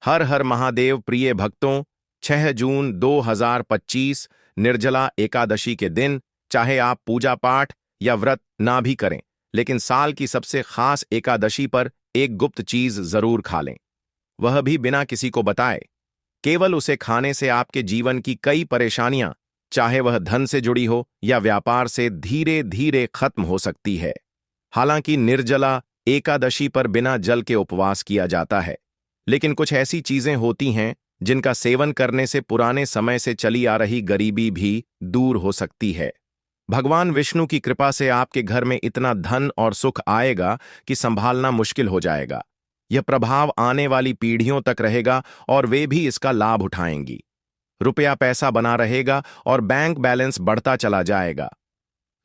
हर हर महादेव प्रिय भक्तों, 6 जून 2025 निर्जला एकादशी के दिन चाहे आप पूजा पाठ या व्रत ना भी करें, लेकिन साल की सबसे खास एकादशी पर एक गुप्त चीज जरूर खा लें। वह भी बिना किसी को बताए। केवल उसे खाने से आपके जीवन की कई परेशानियां, चाहे वह धन से जुड़ी हो या व्यापार से, धीरे धीरे खत्म हो सकती है। हालांकि निर्जला एकादशी पर बिना जल के उपवास किया जाता है, लेकिन कुछ ऐसी चीजें होती हैं जिनका सेवन करने से पुराने समय से चली आ रही गरीबी भी दूर हो सकती है। भगवान विष्णु की कृपा से आपके घर में इतना धन और सुख आएगा कि संभालना मुश्किल हो जाएगा। यह प्रभाव आने वाली पीढ़ियों तक रहेगा और वे भी इसका लाभ उठाएंगी। रुपया पैसा बना रहेगा और बैंक बैलेंस बढ़ता चला जाएगा।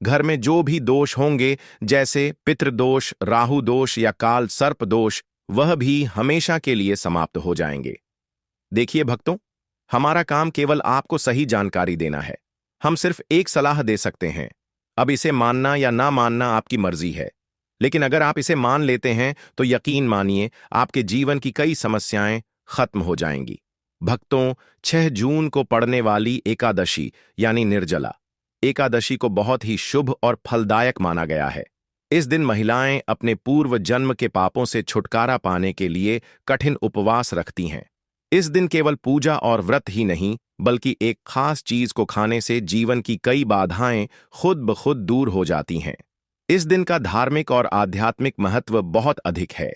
घर में जो भी दोष होंगे, जैसे पितृदोष, राहु दोष या काल सर्प दोष, वह भी हमेशा के लिए समाप्त हो जाएंगे। देखिए भक्तों, हमारा काम केवल आपको सही जानकारी देना है। हम सिर्फ एक सलाह दे सकते हैं। अब इसे मानना या ना मानना आपकी मर्जी है, लेकिन अगर आप इसे मान लेते हैं तो यकीन मानिए आपके जीवन की कई समस्याएं खत्म हो जाएंगी। भक्तों, 6 जून को पड़ने वाली एकादशी यानी निर्जला एकादशी को बहुत ही शुभ और फलदायक माना गया है। इस दिन महिलाएं अपने पूर्व जन्म के पापों से छुटकारा पाने के लिए कठिन उपवास रखती हैं। इस दिन केवल पूजा और व्रत ही नहीं, बल्कि एक खास चीज को खाने से जीवन की कई बाधाएं खुद ब खुद दूर हो जाती हैं। इस दिन का धार्मिक और आध्यात्मिक महत्व बहुत अधिक है।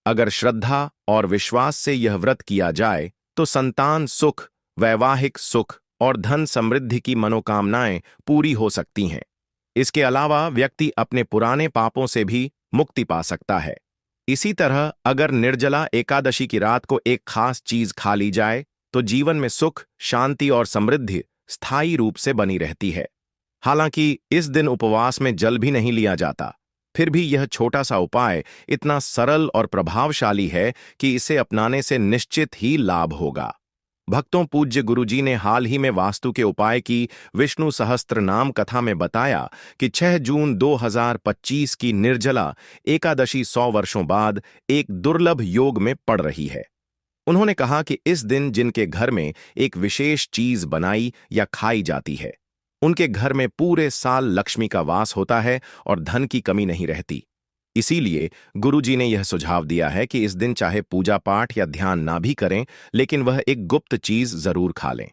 अगर श्रद्धा और विश्वास से यह व्रत किया जाए तो संतान सुख, वैवाहिक सुख और धन समृद्धि की मनोकामनाएं पूरी हो सकती हैं। इसके अलावा व्यक्ति अपने पुराने पापों से भी मुक्ति पा सकता है। इसी तरह अगर निर्जला एकादशी की रात को एक खास चीज खा ली जाए तो जीवन में सुख, शांति और समृद्धि स्थायी रूप से बनी रहती है। हालांकि इस दिन उपवास में जल भी नहीं लिया जाता, फिर भी यह छोटा सा उपाय इतना सरल और प्रभावशाली है कि इसे अपनाने से निश्चित ही लाभ होगा। भक्तों, पूज्य गुरुजी ने हाल ही में वास्तु के उपाय की विष्णु सहस्त्र नाम कथा में बताया कि 6 जून 2025 की निर्जला एकादशी 100 वर्षों बाद एक दुर्लभ योग में पड़ रही है। उन्होंने कहा कि इस दिन जिनके घर में एक विशेष चीज बनाई या खाई जाती है, उनके घर में पूरे साल लक्ष्मी का वास होता है और धन की कमी नहीं रहती। इसीलिए गुरुजी ने यह सुझाव दिया है कि इस दिन चाहे पूजा पाठ या ध्यान ना भी करें, लेकिन वह एक गुप्त चीज जरूर खा लें।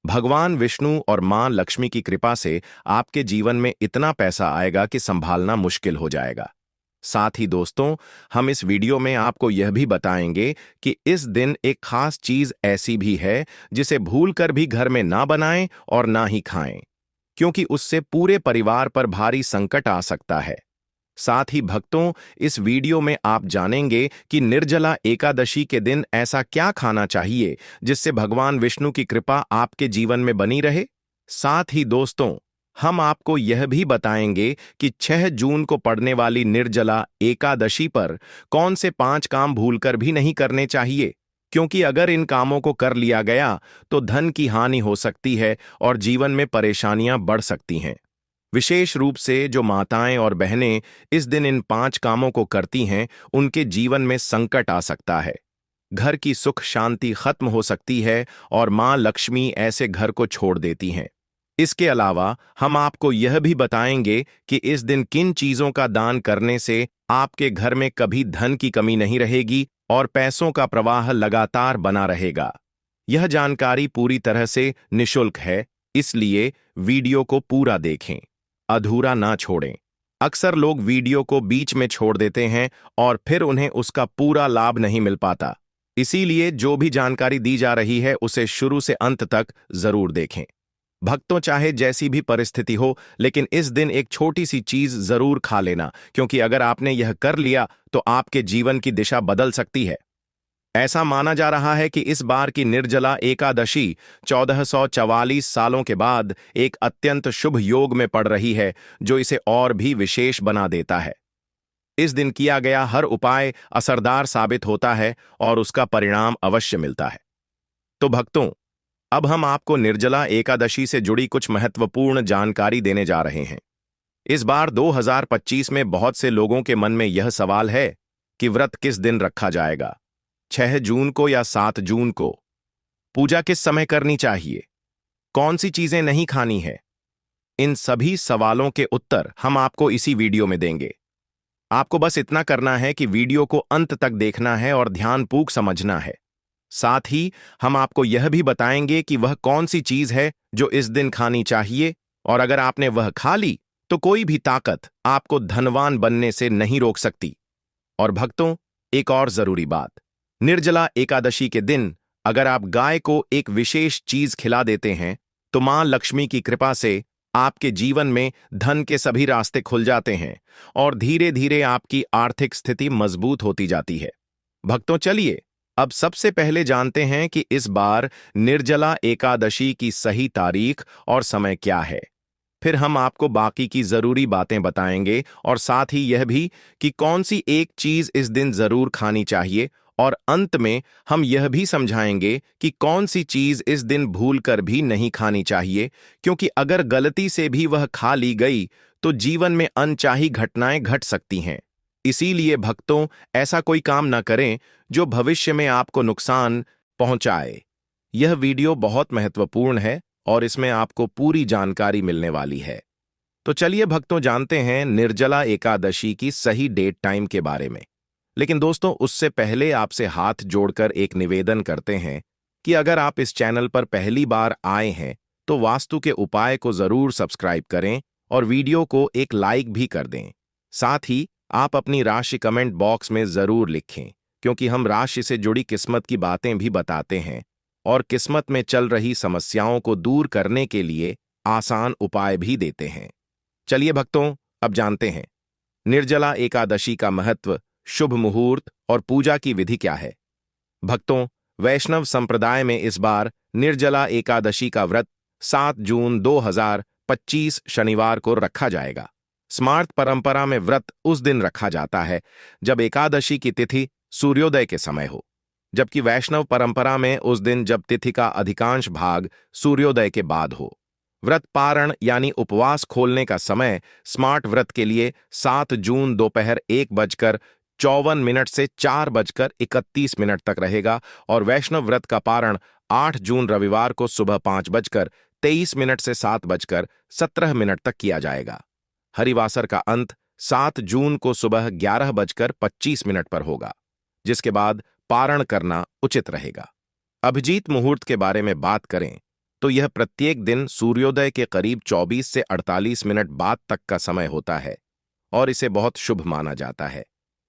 भगवान विष्णु और मां लक्ष्मी की कृपा से आपके जीवन में इतना पैसा आएगा कि संभालना मुश्किल हो जाएगा। साथ ही दोस्तों, हम इस वीडियो में आपको यह भी बताएंगे कि इस दिन एक खास चीज ऐसी भी है जिसे भूलकर भी घर में ना बनाएं और ना ही खाएं, क्योंकि उससे पूरे परिवार पर भारी संकट आ सकता है। साथ ही भक्तों, इस वीडियो में आप जानेंगे कि निर्जला एकादशी के दिन ऐसा क्या खाना चाहिए जिससे भगवान विष्णु की कृपा आपके जीवन में बनी रहे। साथ ही दोस्तों, हम आपको यह भी बताएंगे कि 6 जून को पड़ने वाली निर्जला एकादशी पर कौन से 5 काम भूलकर भी नहीं करने चाहिए, क्योंकि अगर इन कामों को कर लिया गया तो धन की हानि हो सकती है और जीवन में परेशानियां बढ़ सकती हैं। विशेष रूप से जो माताएं और बहनें इस दिन इन 5 कामों को करती हैं, उनके जीवन में संकट आ सकता है। घर की सुख शांति खत्म हो सकती है और मां लक्ष्मी ऐसे घर को छोड़ देती हैं। इसके अलावा हम आपको यह भी बताएंगे कि इस दिन किन चीजों का दान करने से आपके घर में कभी धन की कमी नहीं रहेगी और पैसों का प्रवाह लगातार बना रहेगा। यह जानकारी पूरी तरह से निःशुल्क है, इसलिए वीडियो को पूरा देखें, अधूरा ना छोड़ें। अक्सर लोग वीडियो को बीच में छोड़ देते हैं और फिर उन्हें उसका पूरा लाभ नहीं मिल पाता। इसीलिए जो भी जानकारी दी जा रही है उसे शुरू से अंत तक जरूर देखें। भक्तों, चाहे जैसी भी परिस्थिति हो, लेकिन इस दिन एक छोटी सी चीज जरूर खा लेना, क्योंकि अगर आपने यह कर लिया तो आपके जीवन की दिशा बदल सकती है। ऐसा माना जा रहा है कि इस बार की निर्जला एकादशी 1444 सालों के बाद एक अत्यंत शुभ योग में पड़ रही है, जो इसे और भी विशेष बना देता है। इस दिन किया गया हर उपाय असरदार साबित होता है और उसका परिणाम अवश्य मिलता है। तो भक्तों, अब हम आपको निर्जला एकादशी से जुड़ी कुछ महत्वपूर्ण जानकारी देने जा रहे हैं। इस बार 2025 में बहुत से लोगों के मन में यह सवाल है कि व्रत किस दिन रखा जाएगा। 6 जून को या 7 जून को? पूजा किस समय करनी चाहिए? कौन सी चीजें नहीं खानी है? इन सभी सवालों के उत्तर हम आपको इसी वीडियो में देंगे। आपको बस इतना करना है कि वीडियो को अंत तक देखना है और ध्यानपूर्वक समझना है। साथ ही हम आपको यह भी बताएंगे कि वह कौन सी चीज है जो इस दिन खानी चाहिए, और अगर आपने वह खा ली तो कोई भी ताकत आपको धनवान बनने से नहीं रोक सकती। और भक्तों, एक और जरूरी बात, निर्जला एकादशी के दिन अगर आप गाय को एक विशेष चीज खिला देते हैं तो मां लक्ष्मी की कृपा से आपके जीवन में धन के सभी रास्ते खुल जाते हैं और धीरे धीरे आपकी आर्थिक स्थिति मजबूत होती जाती है। भक्तों, चलिए अब सबसे पहले जानते हैं कि इस बार निर्जला एकादशी की सही तारीख और समय क्या है। फिर हम आपको बाकी की जरूरी बातें बताएंगे और साथ ही यह भी कि कौन सी एक चीज इस दिन जरूर खानी चाहिए, और अंत में हम यह भी समझाएंगे कि कौन सी चीज इस दिन भूलकर भी नहीं खानी चाहिए, क्योंकि अगर गलती से भी वह खा ली गई तो जीवन में अनचाही घटनाएं घट सकती हैं। इसीलिए भक्तों, ऐसा कोई काम न करें जो भविष्य में आपको नुकसान पहुंचाए। यह वीडियो बहुत महत्वपूर्ण है और इसमें आपको पूरी जानकारी मिलने वाली है। तो चलिए भक्तों, जानते हैं निर्जला एकादशी की सही डेट टाइम के बारे में। लेकिन दोस्तों, उससे पहले आपसे हाथ जोड़कर एक निवेदन करते हैं कि अगर आप इस चैनल पर पहली बार आए हैं तो वास्तु के उपाय को जरूर सब्सक्राइब करें और वीडियो को एक लाइक भी कर दें। साथ ही आप अपनी राशि कमेंट बॉक्स में जरूर लिखें, क्योंकि हम राशि से जुड़ी किस्मत की बातें भी बताते हैं और किस्मत में चल रही समस्याओं को दूर करने के लिए आसान उपाय भी देते हैं। चलिए भक्तों, अब जानते हैं निर्जला एकादशी का महत्व, शुभ मुहूर्त और पूजा की विधि क्या है। भक्तों, वैष्णव संप्रदाय में इस बार निर्जला एकादशी का व्रत 7 जून 2025 शनिवार को रखा जाएगा। स्मार्त परंपरा में व्रत उस दिन रखा जाता है जब एकादशी की तिथि सूर्योदय के समय हो, जबकि वैष्णव परंपरा में उस दिन जब तिथि का अधिकांश भाग सूर्योदय के बाद हो। व्रत पारण यानी उपवास खोलने का समय स्मार्ट व्रत के लिए 7 जून दोपहर 1:54 से 4:31 तक रहेगा, और वैष्णव व्रत का पारण 8 जून रविवार को सुबह 5:23 से 7:17 तक किया जाएगा। हरिवासर का अंत 7 जून को सुबह 11:25 पर होगा, जिसके बाद पारण करना उचित रहेगा। अभिजीत मुहूर्त के बारे में बात करें तो यह प्रत्येक दिन सूर्योदय के करीब 24 से 48 मिनट बाद तक का समय होता है और इसे बहुत शुभ माना जाता है।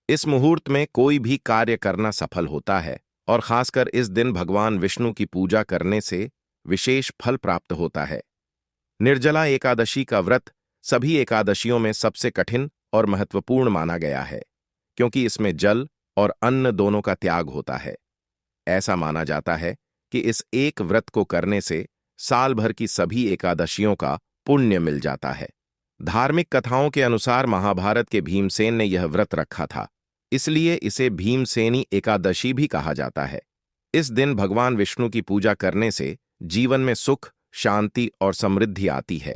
इस मुहूर्त में कोई भी कार्य करना सफल होता है और खासकर इस दिन भगवान विष्णु की पूजा करने से विशेष फल प्राप्त होता है। निर्जला एकादशी का व्रत सभी एकादशियों में सबसे कठिन और महत्वपूर्ण माना गया है, क्योंकि इसमें जल और अन्न दोनों का त्याग होता है। ऐसा माना जाता है कि इस एक व्रत को करने से साल भर की सभी एकादशियों का पुण्य मिल जाता है। धार्मिक कथाओं के अनुसार महाभारत के भीमसेन ने यह व्रत रखा था, इसलिए इसे भीमसेनी एकादशी भी कहा जाता है। इस दिन भगवान विष्णु की पूजा करने से जीवन में सुख, शांति और समृद्धि आती है।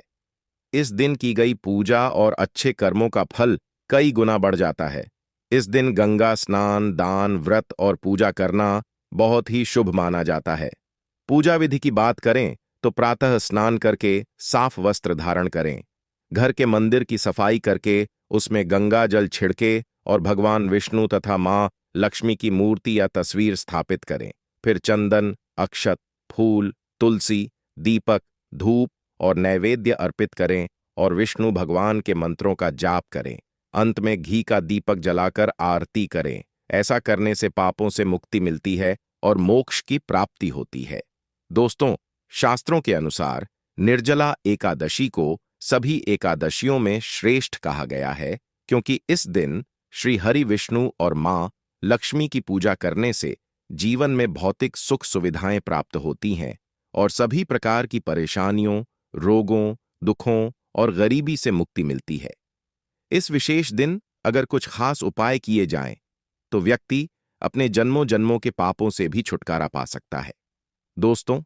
इस दिन की गई पूजा और अच्छे कर्मों का फल कई गुना बढ़ जाता है। इस दिन गंगा स्नान, दान, व्रत और पूजा करना बहुत ही शुभ माना जाता है। पूजा विधि की बात करें तो प्रातः स्नान करके साफ वस्त्र धारण करें, घर के मंदिर की सफाई करके उसमें गंगा जल छिड़के और भगवान विष्णु तथा मां लक्ष्मी की मूर्ति या तस्वीर स्थापित करें। फिर चंदन, अक्षत, फूल, तुलसी, दीपक, धूप और नैवेद्य अर्पित करें और विष्णु भगवान के मंत्रों का जाप करें। अंत में घी का दीपक जलाकर आरती करें। ऐसा करने से पापों से मुक्ति मिलती है और मोक्ष की प्राप्ति होती है। दोस्तों, शास्त्रों के अनुसार निर्जला एकादशी को सभी एकादशियों में श्रेष्ठ कहा गया है, क्योंकि इस दिन श्री हरि विष्णु और मां लक्ष्मी की पूजा करने से जीवन में भौतिक सुख सुविधाएं प्राप्त होती हैं और सभी प्रकार की परेशानियों, रोगों, दुखों और गरीबी से मुक्ति मिलती है। इस विशेष दिन अगर कुछ खास उपाय किए जाएं तो व्यक्ति अपने जन्मों जन्मों के पापों से भी छुटकारा पा सकता है। दोस्तों,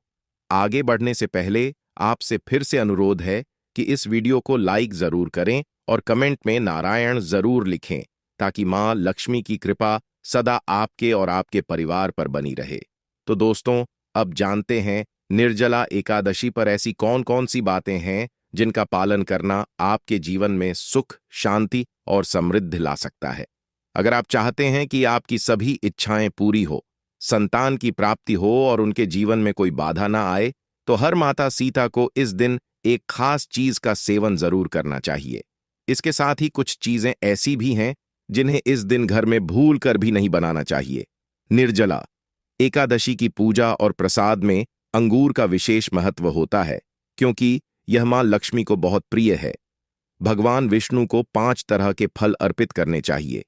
आगे बढ़ने से पहले आपसे फिर से अनुरोध है कि इस वीडियो को लाइक जरूर करें और कमेंट में नारायण जरूर लिखें, ताकि मां लक्ष्मी की कृपा सदा आपके और आपके परिवार पर बनी रहे। तो दोस्तों, अब जानते हैं निर्जला एकादशी पर ऐसी कौन कौन सी बातें हैं जिनका पालन करना आपके जीवन में सुख, शांति और समृद्धि ला सकता है। अगर आप चाहते हैं कि आपकी सभी इच्छाएं पूरी हो, संतान की प्राप्ति हो और उनके जीवन में कोई बाधा ना आए, तो हर माता सीता को इस दिन एक खास चीज का सेवन जरूर करना चाहिए। इसके साथ ही कुछ चीजें ऐसी भी हैं जिन्हें इस दिन घर में भूल कर भी नहीं बनाना चाहिए। निर्जला एकादशी की पूजा और प्रसाद में अंगूर का विशेष महत्व होता है, क्योंकि यह मां लक्ष्मी को बहुत प्रिय है। भगवान विष्णु को 5 तरह के फल अर्पित करने चाहिए: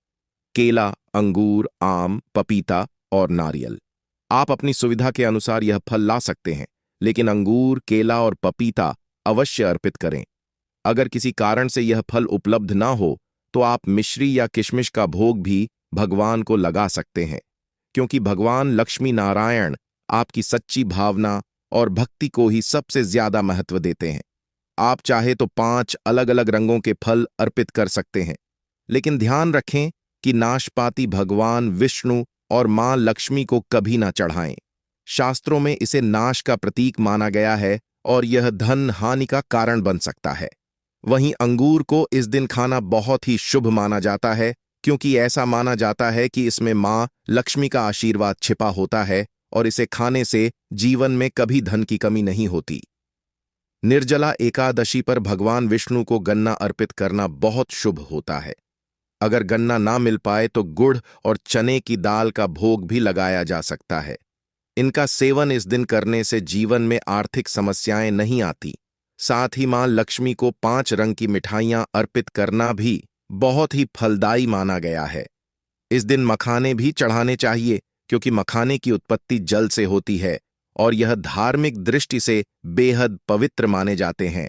केला, अंगूर, आम, पपीता और नारियल। आप अपनी सुविधा के अनुसार यह फल ला सकते हैं, लेकिन अंगूर, केला और पपीता अवश्य अर्पित करें। अगर किसी कारण से यह फल उपलब्ध ना हो, तो आप मिश्री या किशमिश का भोग भी भगवान को लगा सकते हैं, क्योंकि भगवान लक्ष्मी नारायण आपकी सच्ची भावना और भक्ति को ही सबसे ज्यादा महत्व देते हैं। आप चाहे तो 5 अलग अलग रंगों के फल अर्पित कर सकते हैं, लेकिन ध्यान रखें कि नाशपाती भगवान विष्णु और मां लक्ष्मी को कभी ना चढ़ाएं। शास्त्रों में इसे नाश का प्रतीक माना गया है और यह धन हानि का कारण बन सकता है। वहीं अंगूर को इस दिन खाना बहुत ही शुभ माना जाता है, क्योंकि ऐसा माना जाता है कि इसमें मां लक्ष्मी का आशीर्वाद छिपा होता है और इसे खाने से जीवन में कभी धन की कमी नहीं होती। निर्जला एकादशी पर भगवान विष्णु को गन्ना अर्पित करना बहुत शुभ होता है। अगर गन्ना ना मिल पाए तो गुड़ और चने की दाल का भोग भी लगाया जा सकता है। इनका सेवन इस दिन करने से जीवन में आर्थिक समस्याएं नहीं आती। साथ ही मां लक्ष्मी को 5 रंग की मिठाइयां अर्पित करना भी बहुत ही फलदायी माना गया है। इस दिन मखाने भी चढ़ाने चाहिए, क्योंकि मखाने की उत्पत्ति जल से होती है और यह धार्मिक दृष्टि से बेहद पवित्र माने जाते हैं।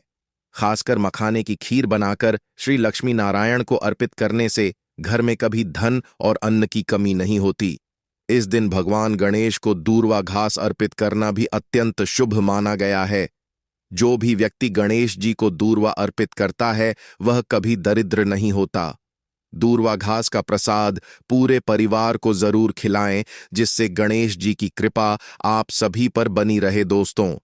खासकर मखाने की खीर बनाकर श्री लक्ष्मी नारायण को अर्पित करने से घर में कभी धन और अन्न की कमी नहीं होती। इस दिन भगवान गणेश को दूर्वा घास अर्पित करना भी अत्यंत शुभ माना गया है। जो भी व्यक्ति गणेश जी को दूर्वा अर्पित करता है वह कभी दरिद्र नहीं होता। दूर्वा घास का प्रसाद पूरे परिवार को जरूर खिलाएं, जिससे गणेश जी की कृपा आप सभी पर बनी रहे। दोस्तों,